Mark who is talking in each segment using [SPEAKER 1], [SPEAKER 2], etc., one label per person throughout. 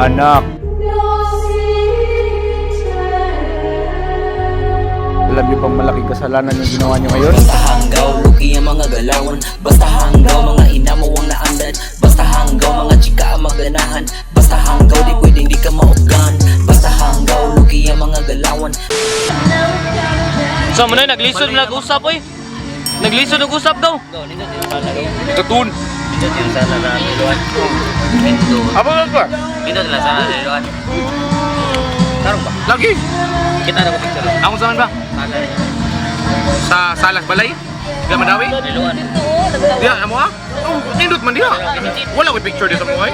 [SPEAKER 1] anak. Alam niyo bang malaking kasalanan yung ginawa niyo ngayon?
[SPEAKER 2] Basta hanggaw, lugi ang mga galawan. Basta hanggaw, mga inamo ang naandan. Basta hanggaw, mga chika ang maganahan. Basta hanggaw, di pwedeng di ka maupgan. Basta hanggaw, lugi ang mga galawan.
[SPEAKER 3] So mo na naglisod nag-usap oy. Naglisod nag-usap daw.
[SPEAKER 1] Katun.
[SPEAKER 3] Dito yung sana na niluan. Dito.
[SPEAKER 1] Apa ba?
[SPEAKER 3] Dito lang sana niluan. Tarong ba?
[SPEAKER 1] Lagi.
[SPEAKER 3] Kita na ko picture.
[SPEAKER 1] Ako saan ba? Sa Salas Balay? Di madawi?
[SPEAKER 3] Niluan.
[SPEAKER 1] Diya, amo ah? Oh, nindot man diya. Wala ko picture di sa mga ay.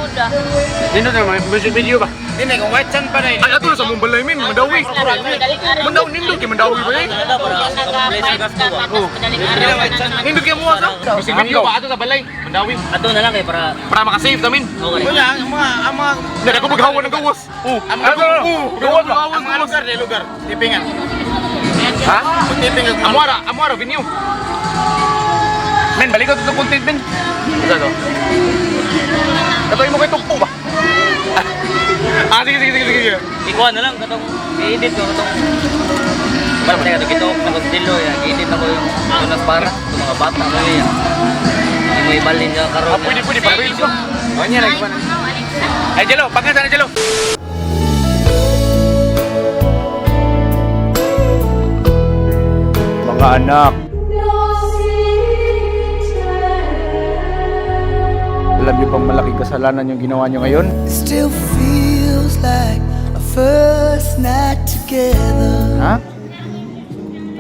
[SPEAKER 1] Nindot na music video ba?
[SPEAKER 4] Hindi ko white sun pa na
[SPEAKER 1] Ay, ato na sa mong balay min, madawi. Mandaw, nindot kay madawi ba eh? Nindot kay mo sa? Music video ba ato sa balay? Mandawi.
[SPEAKER 3] Ato na lang kay para
[SPEAKER 1] Para makasave namin.
[SPEAKER 3] okay.
[SPEAKER 4] Wala, ang mga
[SPEAKER 1] Hindi ako maghawan ng gawas.
[SPEAKER 4] ang mga lugar de lugar. Tipingan.
[SPEAKER 1] Ha?
[SPEAKER 4] Tipingan ko.
[SPEAKER 1] Amara, venue. Men, balik ka sa content, men. Isa to. Katoy mo kay tugpo ba? Sige.
[SPEAKER 3] Ikuha na lang katong i-edit ko katong para pa kato kito nagdilo ya i-edit ako yung unas para sa mga bata mo ya. Hindi mo ibalin niya karon.
[SPEAKER 1] Pwede, pa-reels ko. O, niya, like, ay, Jelo, pagkasa na, Jelo. Mga anak. Alam niyo bang malaking kasalanan yung ginawa niyo ngayon?
[SPEAKER 5] It still feels like a first night together.
[SPEAKER 1] Ha?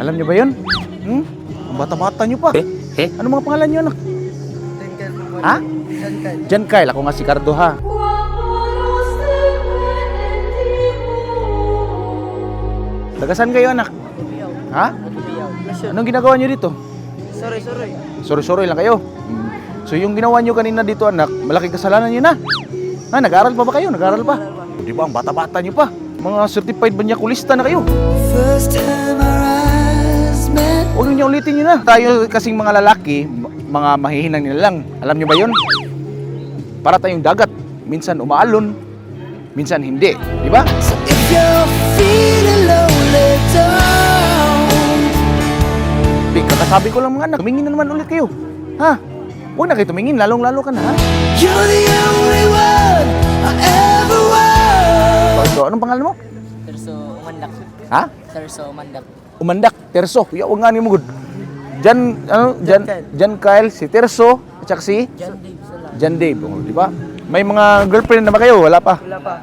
[SPEAKER 1] Alam niyo ba yun? Ang bata-bata niyo pa. Ano mga pangalan niyo, anak? Ha? Jan Kyle. Ako nga si Cardo, ha? Tagasan kayo, anak? Ha? Anong ginagawa niyo dito? Sorry lang kayo. So yung ginawa niyo kanina dito, anak, malaking kasalanan niyo na. Ha, nag-aaral pa ba kayo? Nag-aaral pa? Di ba, ang bata-bata niyo pa. Mga certified banyakulista na kayo.
[SPEAKER 5] First time our eyes met.
[SPEAKER 1] Huwag niyo ulitin yun na. Tayo kasing mga lalaki, mga mahihinang nila lang. Alam niyo ba yun? Para tayong dagat. Minsan umaalon, minsan hindi. Di ba?
[SPEAKER 5] So if you're feeling lonely, don't.
[SPEAKER 1] Kakasabi ko lang mga anak, tumingin na naman ulit kayo. Ha? Huwag na kayo tumingin, lalong-lalo ka na, ha?
[SPEAKER 5] You're the only one I ever want.
[SPEAKER 1] So, anong pangalan mo?
[SPEAKER 6] Terso Umandak.
[SPEAKER 1] Ha?
[SPEAKER 6] Terso Umandak.
[SPEAKER 1] Umandak, Terso. Huwag nga niyo mo good. Jan Kyle, si Terso, at saka si Jan Dave. Oh, di ba? May mga girlfriend na ba kayo? Wala pa?
[SPEAKER 6] Wala pa.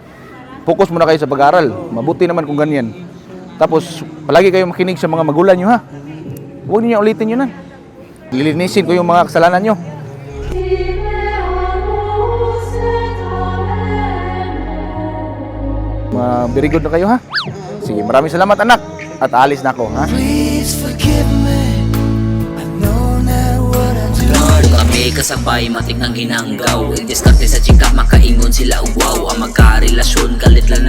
[SPEAKER 1] Focus muna kayo sa pag-aaral. Mabuti naman kung ganyan. Tapos, palagi kayo makinig sa mga magulang nyo, ha? Huwag niyo ulitin yun, ha? Lilinisin ko yung mga kasalanan nyo. Very good na kayo, ha? Sige, maraming salamat, anak. At aalis na ako, ha?
[SPEAKER 5] Please forgive me. I know not what I do.
[SPEAKER 2] Lord, kami kasabay, matik ng ginanggaw. Diskarte sa chika, makaingon sila, wow. Ang magkarelasyon, galit lang na